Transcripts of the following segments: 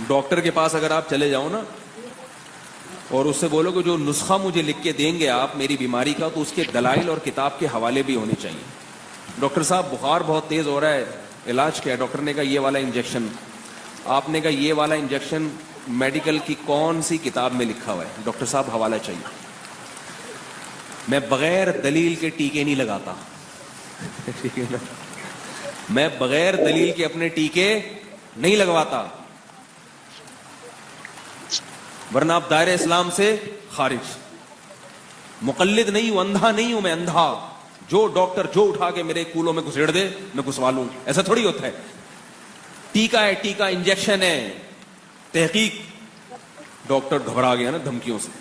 Doctor کے پاس اگر آپ چلے جاؤ نا اور اس سے بولو کہ جو نسخہ مجھے لکھ کے دیں گے آپ میری بیماری کا، تو اس کے دلائل اور کتاب کے حوالے بھی ہونے چاہیے. ڈاکٹر صاحب بخار بہت تیز ہو رہا ہے، علاج کیا ہے؟ ڈاکٹر نے کہا یہ والا انجیکشن. آپ نے کہا یہ والا انجیکشن میڈیکل کی کون سی کتاب میں لکھا ہوا ہے؟ ڈاکٹر صاحب حوالہ چاہیے. میں بغیر دلیل کے ٹیکے نہیں لگاتا. ٹھیک ہے نا؟ میں بغیر دلیل کے اپنے ٹیکے نہیں لگواتا، ورنہ آپ دائرہ اسلام سے خارج. مقلد نہیں ہوں، اندھا نہیں ہوں میں، اندھا. جو ڈاکٹر جو اٹھا کے میرے کولوں میں گھسیڑ دے میں گھسوا لوں، ایسا تھوڑی ہوتا ہے. ٹیکا ہے، ٹیکا انجیکشن ہے، تحقیق. ڈاکٹر گھبرا گیا نا دھمکیوں سے،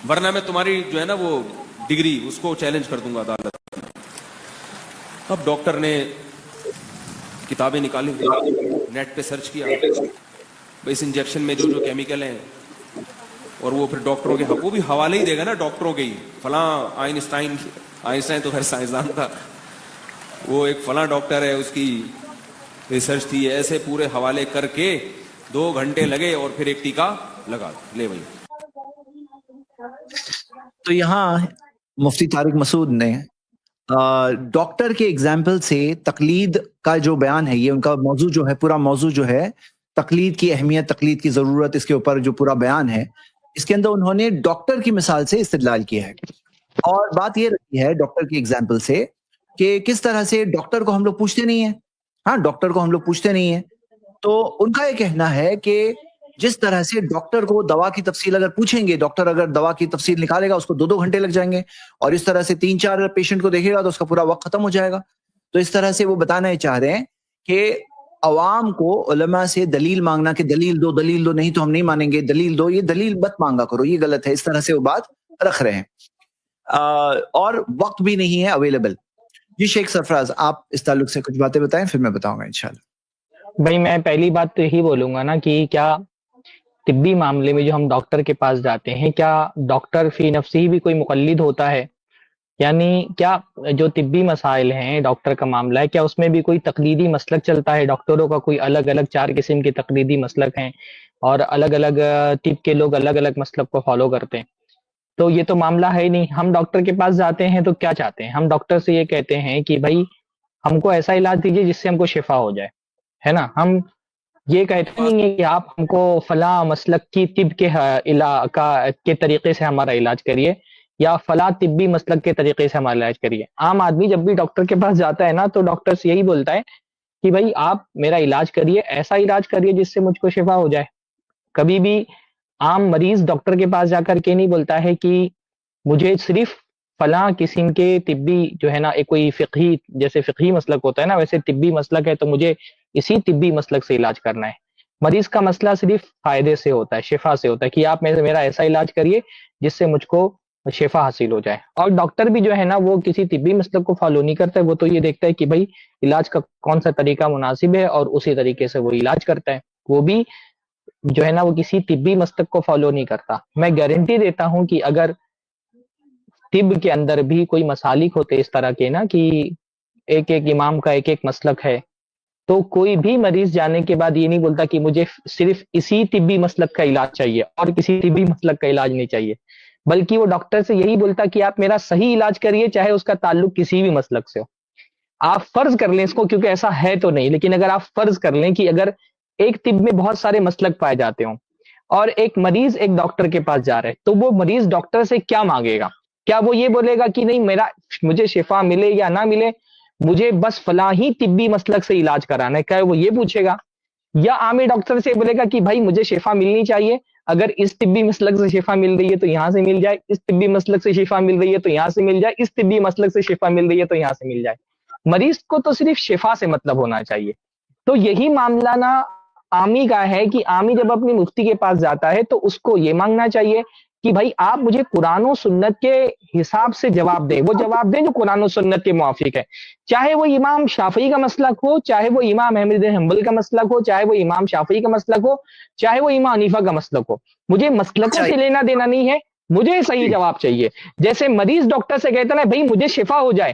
ورنہ میں تمہاری جو ہے نا وہ ڈگری اس کو چیلنج کر دوں گا عدالت. اب ڈاکٹر نے کتابیں نکالی، نیٹ پہ سرچ کیا اس انجیکشن میں جو کیمیکل ہیں، اور وہ پھر ڈاکٹروں کے وہ بھی حوالے ہی دے گا نا ڈاکٹروں کے ہی. فلاں آئنسٹائن تو خیر سائنسدان تھا، وہ ایک فلاں ڈاکٹر ہے، اس کی ریسرچ تھی، ایسے پورے حوالے کر کے 2 گھنٹے لگے اور پھر ایک ٹیکا لگا لے بھائی. تو یہاں مفتی طارق مسعود نے ڈاکٹر کے اگزامپل سے تقلید کا جو بیان ہے، یہ ان کا موضوع جو ہے، پورا موضوع جو ہے تقلید کی اہمیت، تقلید کی ضرورت، اس کے اوپر جو پورا بیان ہے، اس کے اندر انہوں نے ڈاکٹر کی مثال سے استدلال کیا ہے. اور بات یہ رہی ہے ڈاکٹر کی اگزامپل سے کہ کس طرح سے ڈاکٹر کو ہم لوگ پوچھتے نہیں ہیں. ہاں، ڈاکٹر کو ہم لوگ پوچھتے نہیں ہیں. تو ان کا یہ کہنا ہے کہ جس طرح سے ڈاکٹر کو دوا کی تفصیل اگر پوچھیں گے، ڈاکٹر اگر دوا کی تفصیل نکالے گا اس کو 2 گھنٹے لگ جائیں گے، اور اس طرح سے 3-4 پیشنٹ کو دیکھے گا تو اس کا پورا وقت ختم ہو جائے گا. تو اس طرح سے وہ بتانا یہ چاہ رہے ہیں کہ عوام کو علماء سے دلیل مانگنا کہ دلیل دو نہیں تو ہم نہیں مانیں گے، دلیل دو، یہ دلیل مت مانگا کرو، یہ غلط ہے. اس طرح سے وہ بات رکھ رہے ہیں، اور وقت بھی نہیں ہے اویلیبل. جی شیخ سرفراز، آپ اس تعلق سے کچھ باتیں بتائیں، پھر میں بتاؤں گا انشاءاللہ. بھائی میں پہلی بات تو یہی بولوں گا نا کہ کیا طبی معاملے میں جو ہم ڈاکٹر کے پاس جاتے ہیں، کیا ڈاکٹر فی نفسی بھی کوئی مقلد ہوتا ہے؟ یعنی کیا جو طبی مسائل ہیں، ڈاکٹر کا معاملہ ہے، کیا اس میں بھی کوئی تقلیدی مسلک چلتا ہے؟ ڈاکٹروں کا کوئی الگ الگ 4 قسم کے تقلیدی مسلک ہیں، اور الگ الگ طب کے لوگ الگ الگ مسلک کو فالو کرتے ہیں. تو یہ تو معاملہ ہے ہی نہیں. ہم ڈاکٹر کے پاس جاتے ہیں تو کیا چاہتے ہیں؟ ہم ڈاکٹر سے یہ کہتے ہیں کہ بھائی ہم کو ایسا علاج دیجیے جس سے ہم کو شفا ہو جائے، ہے نا. ہم یہ کہتے نہیں ہیں کہ آپ ہم کو فلاں مسلک کی طب کے طریقے سے ہمارا علاج کریے، یا فلاں طبی مسلک کے طریقے سے ہمارا علاج کریے. عام آدمی جب بھی ڈاکٹر کے پاس جاتا ہے نا تو ڈاکٹر سے یہی بولتا ہے کہ بھائی آپ میرا علاج کریے، ایسا علاج کریے جس سے مجھ کو شفا ہو جائے. کبھی بھی عام مریض ڈاکٹر کے پاس جا کر کے نہیں بولتا ہے کہ مجھے صرف فلاں قسم کے طبی جو ہے نا، ایک کوئی فقہی، جیسے فقہی مسلک ہوتا ہے نا ویسے طبی مسلک ہے تو مجھے اسی طبی مسلک سے علاج کرنا ہے. مریض کا مسئلہ صرف فائدے سے ہوتا ہے، شفا سے ہوتا ہے، کہ آپ میرا ایسا علاج کریے جس سے مجھ کو شفا حاصل ہو جائے. اور ڈاکٹر بھی جو ہے نا وہ کسی طبی مسلک کو فالو نہیں کرتا ہے، وہ تو یہ دیکھتا ہے کہ بھائی علاج کا کون سا طریقہ مناسب ہے اور اسی طریقے سے وہ علاج کرتا ہے. وہ بھی جو ہے نا وہ کسی طبی مسلک کو فالو نہیں کرتا. میں گارنٹی دیتا ہوں کہ اگر طب کے اندر بھی کوئی مسالک ہوتے اس طرح کے نا کہ ایک ایک امام کا ایک ایک مسلک ہے، تو کوئی بھی مریض جانے کے بعد یہ نہیں بولتا کہ مجھے صرف اسی طبی مسلک کا علاج چاہیے اور کسی طبی مسلک کا علاج نہیں چاہیے، بلکہ وہ ڈاکٹر سے یہی بولتا کہ آپ میرا صحیح علاج کریے چاہے اس کا تعلق کسی بھی مسلک سے ہو. آپ فرض کر لیں اس کو، کیونکہ ایسا ہے تو نہیں، لیکن اگر آپ فرض کر لیں کہ اگر ایک طب میں بہت سارے مسلک پائے جاتے ہوں اور ایک مریض ایک ڈاکٹر کے پاس جا رہے، تو وہ مریض ڈاکٹر سے کیا مانگے گا؟ کیا وہ یہ بولے گا کہ نہیں مجھے شفا ملے یا نہ ملے، مجھے بس فلاں ہی طبی مسلک سے علاج کرانا ہے؟ کیا وہ یہ پوچھے گا؟ یا عامی ڈاکٹر سے بولے گا کہ بھائی مجھے شفا ملنی چاہیے، اگر اس طبی مسلک سے شفا مل رہی ہے تو یہاں سے مل جائے، اس طبی مسلک سے شفا مل رہی ہے تو یہاں سے مل جائے، اس طبی مسلک سے شفا مل رہی ہے تو یہاں سے مل جائے. مریض کو تو صرف شفا سے مطلب ہونا چاہیے. تو یہی معاملہ نا عامی کا ہے کہ عامی جب اپنی مفتی کے پاس جاتا ہے تو اس کو یہ مانگنا چاہیے کہ بھائی آپ مجھے قرآن و سنت کے حساب سے جواب دیں، وہ جواب دیں جو قرآن و سنت کے موافق ہے، چاہے وہ امام شافعی کا مسلک ہو، چاہے وہ امام احمد بن حنبل کا مسلک ہو، چاہے وہ امام شافعی کا مسلک ہو، چاہے وہ امام حنیفہ کا مسلک ہو. مجھے مسلکوں سے لینا دینا نہیں ہے، مجھے صحیح جواب چاہیے. جیسے مریض ڈاکٹر سے کہتا ہے بھائی مجھے شفا ہو جائے،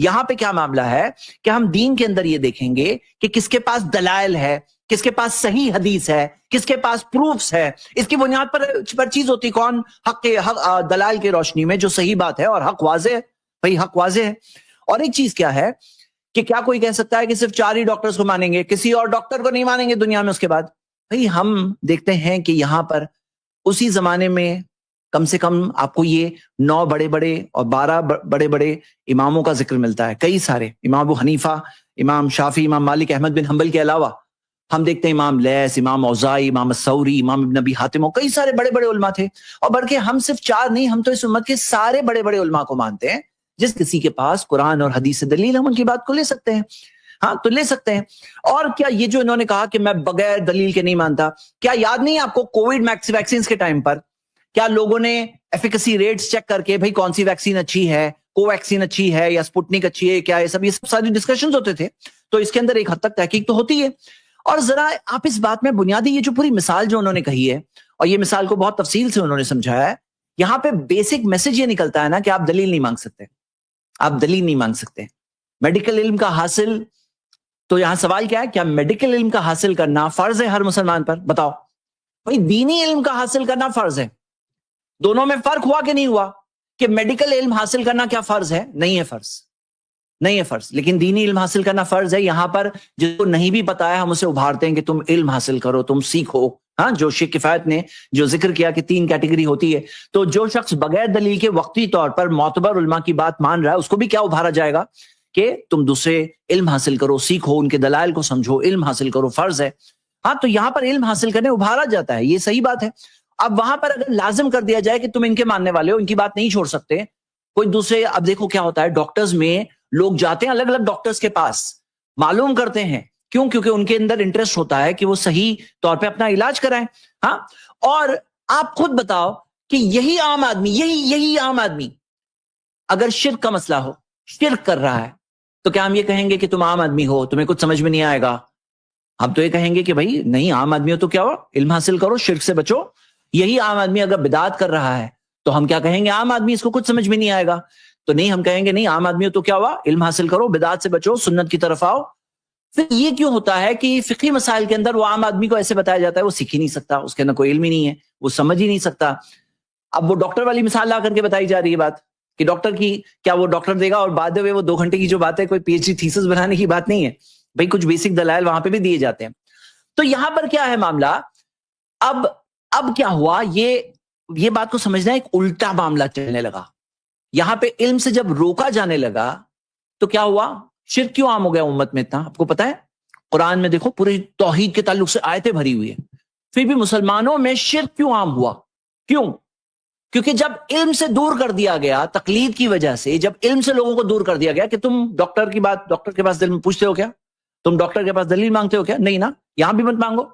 یہاں پہ کیا معاملہ ہے کہ ہم دین کے اندر یہ دیکھیں گے کہ کس کے پاس دلائل ہے, کس کے پاس صحیح حدیث ہے, کس کے پاس پروفز ہے, اس کی بنیاد پر چیز ہوتی کون حق دلائل کی روشنی میں جو صحیح بات ہے اور حق واضح ہے. بھائی حق واضح ہے. اور ایک چیز کیا ہے کہ کیا کوئی کہہ سکتا ہے کہ صرف 4 ہی ڈاکٹرز کو مانیں گے, کسی اور ڈاکٹر کو نہیں مانیں گے دنیا میں اس کے بعد؟ بھائی ہم دیکھتے ہیں کہ یہاں پر اسی زمانے میں کم سے کم آپ کو یہ 9 بڑے بڑے اور 12 بڑے بڑے اماموں کا ذکر ملتا ہے, کئی سارے, امام ابو حنیفہ, امام شافعی, امام مالک, احمد بن حنبل کے علاوہ ہم دیکھتے ہیں امام لیث, امام اوزاعی, امام الثوری, امام ابن ابی حاتم, اور کئی سارے بڑے بڑے علماء تھے. اور بلکہ ہم صرف 4 نہیں, ہم تو اس امت کے سارے بڑے بڑے علماء کو مانتے ہیں. جس کسی کے پاس قرآن اور حدیث سے دلیل, ہم ان کی بات کو لے سکتے ہیں. ہاں تو لے سکتے ہیں. اور کیا یہ جو انہوں نے کہا کہ میں بغیر دلیل کے نہیں مانتا, کیا یاد نہیں آپ کو کووڈ ویکسینز کے ٹائم پر کیا لوگوں نے ایفیکسی ریٹس چیک کر کے بھائی کون سی ویکسین اچھی ہے, کو ویکسین اچھی ہے یا اسپوٹنک اچھی ہے, کیا یہ سب ساری ڈسکشنز ہوتے تھے. تو اس کے اندر ایک حد تک تحقیق تو ہوتی ہے. اور ذرا آپ اس بات میں بنیادی یہ جو پوری مثال جو انہوں نے کہی ہے, اور یہ مثال کو بہت تفصیل سے انہوں نے سمجھایا ہے, یہاں پہ بیسک میسج یہ نکلتا ہے نا کہ آپ دلیل نہیں مانگ سکتے, آپ دلیل نہیں مانگ سکتے. میڈیکل علم کا حاصل, تو یہاں سوال کیا ہے, کیا میڈیکل علم کا حاصل کرنا فرض ہے ہر مسلمان پر؟ بتاؤ بھائی. دینی علم کا حاصل کرنا فرض ہے. دونوں میں فرق ہوا کہ نہیں ہوا کہ میڈیکل علم حاصل کرنا کیا فرض ہے؟ نہیں ہے فرض, نہیں ہے فرض. لیکن دینی علم حاصل کرنا فرض ہے. یہاں پر جس کو نہیں بھی پتا ہے ہم اسے ابھارتے ہیں کہ تم علم حاصل کرو, تم سیکھو. ہاں, جو شیخ کفایت نے جو ذکر کیا کہ 3 کیٹیگری ہوتی ہے, تو جو شخص بغیر دلیل کے وقتی طور پر معتبر علماء کی بات مان رہا ہے, اس کو بھی کیا ابھارا جائے گا کہ تم دوسرے علم حاصل کرو, سیکھو, ان کے دلائل کو سمجھو, علم حاصل کرو, فرض ہے. ہاں, تو یہاں پر علم حاصل کرنے ابھارا جاتا ہے, یہ صحیح بات ہے. اب وہاں پر اگر لازم کر دیا جائے کہ تم ان کے ماننے والے ہو, ان کی بات نہیں چھوڑ سکتے, کوئی دوسرے, اب دیکھو کیا ہوتا ہے, ڈاکٹرز میں لوگ جاتے ہیں الگ الگ ڈاکٹرز کے پاس, معلوم کرتے ہیں, کیوں؟ کیونکہ ان کے اندر انٹرسٹ ہوتا ہے کہ وہ صحیح طور پہ اپنا علاج کرائیں. ہاں, اور آپ خود بتاؤ کہ یہی عام آدمی, یہی عام آدمی اگر شرک کا مسئلہ ہو, شرک کر رہا ہے, تو کیا ہم یہ کہیں گے کہ تم عام آدمی ہو, تمہیں کچھ سمجھ میں نہیں آئے گا؟ ہم تو یہ کہیں گے کہ بھائی نہیں, عام آدمی ہو تو کیا ہو, علم حاصل کرو, شرک سے بچو. یہی عام آدمی اگر بدعت کر رہا ہے تو ہم کیا کہیں گے, عام آدمی اس کو کچھ سمجھ میں نہیں آئے گا. تو نہیں, ہم کہیں گے نہیں, عام آدمی ہو تو کیا ہوا, علم حاصل کرو, بدعت سے بچو, سنت کی طرف آؤ. پھر یہ کیوں ہوتا ہے کہ فقہی مسائل کے اندر وہ عام آدمی کو ایسے بتایا جاتا ہے, وہ سیکھ ہی نہیں سکتا, اس کے اندر کوئی علم ہی نہیں ہے, وہ سمجھ ہی نہیں سکتا. اب وہ ڈاکٹر والی مثال لا کر کے بتائی جا رہی ہے بات کہ ڈاکٹر کی کیا وہ ڈاکٹر دے گا, اور بعد میں وہ 2 گھنٹے کی جو بات ہے کوئی پی ایچ ڈی تھیسس بنانے کی بات نہیں ہے. بھائی کچھ بیسک دلائل وہاں پہ بھی دیے جاتے ہیں. تو یہاں پر کیا ہے معاملہ, اب کیا ہوا, یہ بات کو سمجھنا ایک الٹا معاملہ چلنے لگا. یہاں پہ علم سے جب روکا جانے لگا تو کیا ہوا, شرک کیوں عام ہو گیا امت میں اتنا؟ آپ کو پتا ہے قرآن میں دیکھو پوری توحید کے تعلق سے آیتیں بھری ہوئی ہیں, پھر بھی مسلمانوں میں شرک کیوں عام ہوا؟ کیوں؟ کیونکہ جب علم سے دور کر دیا گیا, تقلید کی وجہ سے جب علم سے لوگوں کو دور کر دیا گیا کہ تم ڈاکٹر کی بات, ڈاکٹر کے پاس دلیل پوچھتے ہو کیا, تم ڈاکٹر کے پاس دلیل مانگتے ہو کیا؟ نہیں نا, یہاں بھی مت مانگو,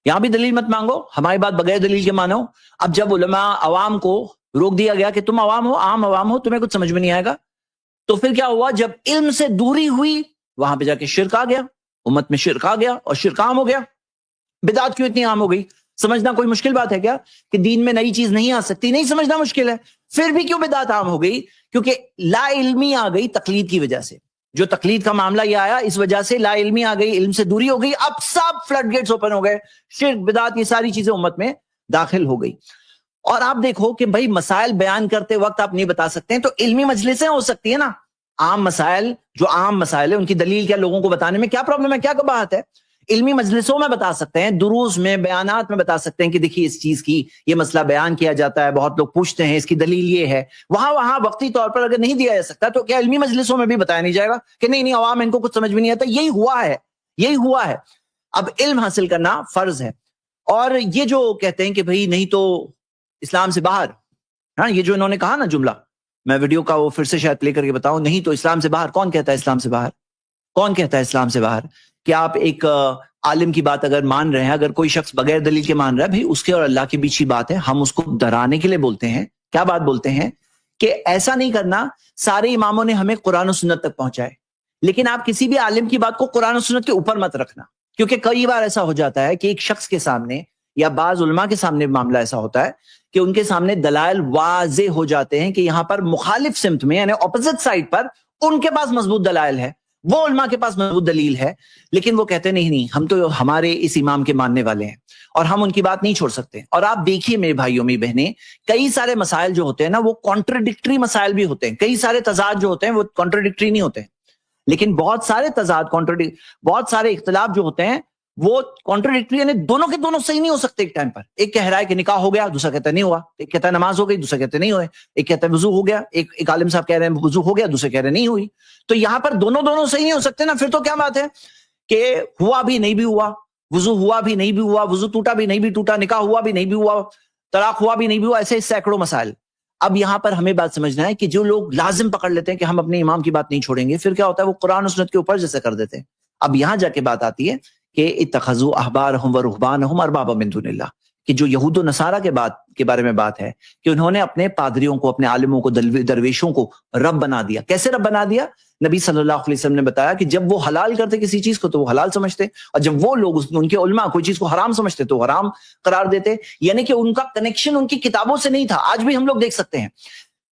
یہاں بھی دلیل مت مانگو, ہماری بات بغیر دلیل کے مانو. اب جب علماء عوام کو روک دیا گیا کہ تم عوام ہو, عام عوام ہو, تمہیں کچھ سمجھ میں نہیں آئے گا, تو پھر کیا ہوا, جب علم سے دوری ہوئی وہاں پہ جا کے شرک آ گیا, امت میں شرک آ گیا, اور شرک عام ہو گیا. بدعت کیوں اتنی عام ہو گئی؟ سمجھنا کوئی مشکل بات ہے کیا کہ دین میں نئی چیز نہیں آ سکتی؟ نہیں سمجھنا مشکل ہے. پھر بھی کیوں بدعت عام ہو گئی؟ کیونکہ لا علمی آ گئی تقلید کی وجہ سے. جو تقلید کا معاملہ یہ آیا, اس وجہ سے لا علمی آ گئی, علم سے دوری ہو گئی, اب سب فلڈ گیٹس اوپن ہو گئے, شرک, بدعت, یہ ساری چیزیں امت میں داخل ہو گئی. اور آپ دیکھو کہ بھائی مسائل بیان کرتے وقت آپ نہیں بتا سکتے ہیں, تو علمی مجلسیں ہو سکتی ہے نا, عام مسائل, جو عام مسائل ہیں ان کی دلیل کیا لوگوں کو بتانے میں کیا پرابلم ہے, کیا قباحت ہے؟ علمی مجلسوں میں بتا سکتے ہیں, دروس میں, بیانات میں بتا سکتے ہیں کہ دیکھیے اس چیز کی یہ مسئلہ بیان کیا جاتا ہے, بہت لوگ پوچھتے ہیں, اس کی دلیل یہ ہے. وہاں وقتی طور پر اگر نہیں دیا جا سکتا تو کیا علمی مجلسوں میں بھی بتایا نہیں جائے گا کہ نہیں عوام ان کو کچھ سمجھ میں نہیں آتا؟ یہی ہوا ہے. اب علم حاصل کرنا فرض ہے. اور یہ جو کہتے ہیں کہ بھائی نہیں تو اسلام سے باہر, ہاں, یہ جو انہوں نے کہا نا جملہ, میں ویڈیو کا وہ پھر سے شاید پلے کر کے بتاؤں, نہیں تو اسلام سے باہر. کون کہتا ہے اسلام سے باہر؟ کون کہتا ہے اسلام سے باہر؟ کہ آپ ایک عالم کی بات اگر مان رہے ہیں, اگر کوئی شخص بغیر دلیل کے مان رہا ہے, بھائی اس کے اور اللہ کے بیچ کی بات ہے, ہم اس کو ڈرانے کے لیے بولتے ہیں. کیا بات بولتے ہیں کہ ایسا نہیں کرنا, سارے اماموں نے ہمیں قرآن و سنت تک پہنچائے, لیکن آپ کسی بھی عالم کی بات کو قرآن و سنت کے اوپر مت رکھنا. کیونکہ کئی بار ایسا ہو جاتا ہے کہ ایک شخص کے سامنے یا بعض علماء کے سامنے معاملہ ایسا ہوتا ہے کہ ان کے سامنے دلائل واضح ہو جاتے ہیں کہ یہاں پر مخالف سمت میں, یعنی اپوزٹ سائڈ پر ان کے پاس مضبوط دلائل ہے, وہ علماء کے پاس مضبوط دلیل ہے, لیکن وہ کہتے نہیں ہم تو ہمارے اس امام کے ماننے والے ہیں اور ہم ان کی بات نہیں چھوڑ سکتے. اور آپ دیکھیے میرے بھائیوں میری بہنیں, کئی سارے مسائل جو ہوتے ہیں نا وہ کانٹرڈکٹری مسائل بھی ہوتے ہیں, کئی سارے تضاد جو ہوتے ہیں وہ کانٹرڈکٹری نہیں ہوتے ہیں, لیکن بہت سارے تضاد بہت سارے اختلاف جو ہوتے ہیں وہ کانٹرڈکٹری, یعنی دونوں کے دونوں صحیح نہیں ہو سکتے ایک ٹائم پر. ایک کہہ رہا ہے کہ نکاح ہو گیا, دوسرا کہتا ہے نہیں ہوا. ایک کہتا ہے نماز ہو گئی, دوسرا کہتے نہیں ہوئے. ایک کہتا ہے وضو ہو گیا, ایک عالم صاحب کہہ رہے ہیں وضو ہو گیا, دوسرے کہہ رہے نہیں ہوئی. تو یہاں پر دونوں صحیح نہیں ہو سکتے نا. پھر تو کیا بات ہے کہ ہوا بھی نہیں بھی ہوا, وضو ہوا بھی نہیں بھی ہوا, وضو ٹوٹا بھی نہیں بھی ٹوٹا, نکاح ہوا بھی نہیں بھی ہوا, طلاق ہوا بھی نہیں بھی ہوا, ایسے سینکڑوں مسائل. اب یہاں پر ہمیں بات سمجھنا ہے کہ جو لوگ لازم پکڑ لیتے ہیں کہ ہم اپنے امام کی بات نہیں چھوڑیں گے, پھر کیا ہوتا ہے وہ قرآن و سنت کے اوپر جیسے کر دیتے ہیں. اب یہاں جا کے بات آتی ہے کہ اتخذوا احبارهم ورهبانهم اربابا من دون اللہ, کہ جو یہود و نصارہ کے بارے میں بات ہے کہ انہوں نے اپنے پادریوں کو, اپنے عالموں کو, درویشوں کو رب بنا دیا. کیسے رب بنا دیا؟ نبی صلی اللہ علیہ وسلم نے بتایا کہ جب وہ حلال کرتے کسی چیز کو تو وہ حلال سمجھتے, اور جب وہ لوگ ان کے علماء کوئی چیز کو حرام سمجھتے تو حرام قرار دیتے. یعنی کہ ان کا کنیکشن ان کی کتابوں سے نہیں تھا. آج بھی ہم لوگ دیکھ سکتے ہیں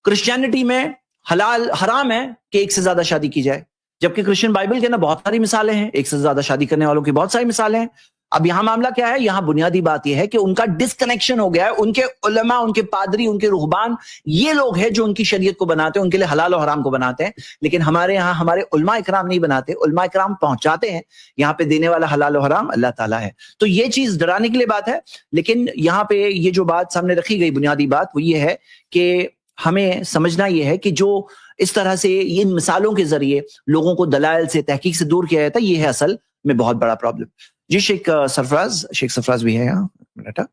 کرسچینٹی میں حلال حرام ہے کہ ایک سے زیادہ شادی کی جائے, جبکہ کرسچن بائبل کے نا بہت ساری مثالیں ہیں, ایک سے زیادہ شادی کرنے والوں کی بہت ساری مثالیں ہیں. اب یہاں معاملہ کیا ہے؟ یہاں بنیادی بات یہ ہے کہ ان کا ڈسکنیکشن ہو گیا ہے. ان کے علماء, ان کے پادری, ان کے رہبان, یہ لوگ ہیں جو ان کی شریعت کو بناتے ہیں, ان کے لیے حلال و حرام کو بناتے ہیں. لیکن ہمارے یہاں ہمارے علماء اکرام نہیں بناتے, علماء اکرام پہنچاتے ہیں. یہاں پہ دینے والا حلال و حرام اللہ تعالیٰ ہے. تو یہ چیز ڈرانے کے لیے بات ہے. لیکن یہاں پہ یہ جو بات سامنے رکھی گئی بنیادی بات وہ یہ ہے کہ ہمیں سمجھنا یہ ہے کہ جو اس طرح سے ان مثالوں کے ذریعے لوگوں کو دلائل سے, تحقیق سے دور کیا جاتا ہے, یہ ہے اصل میں بہت بڑا پرابلم. جی شیخ سرفراز بھی ہے یہاں.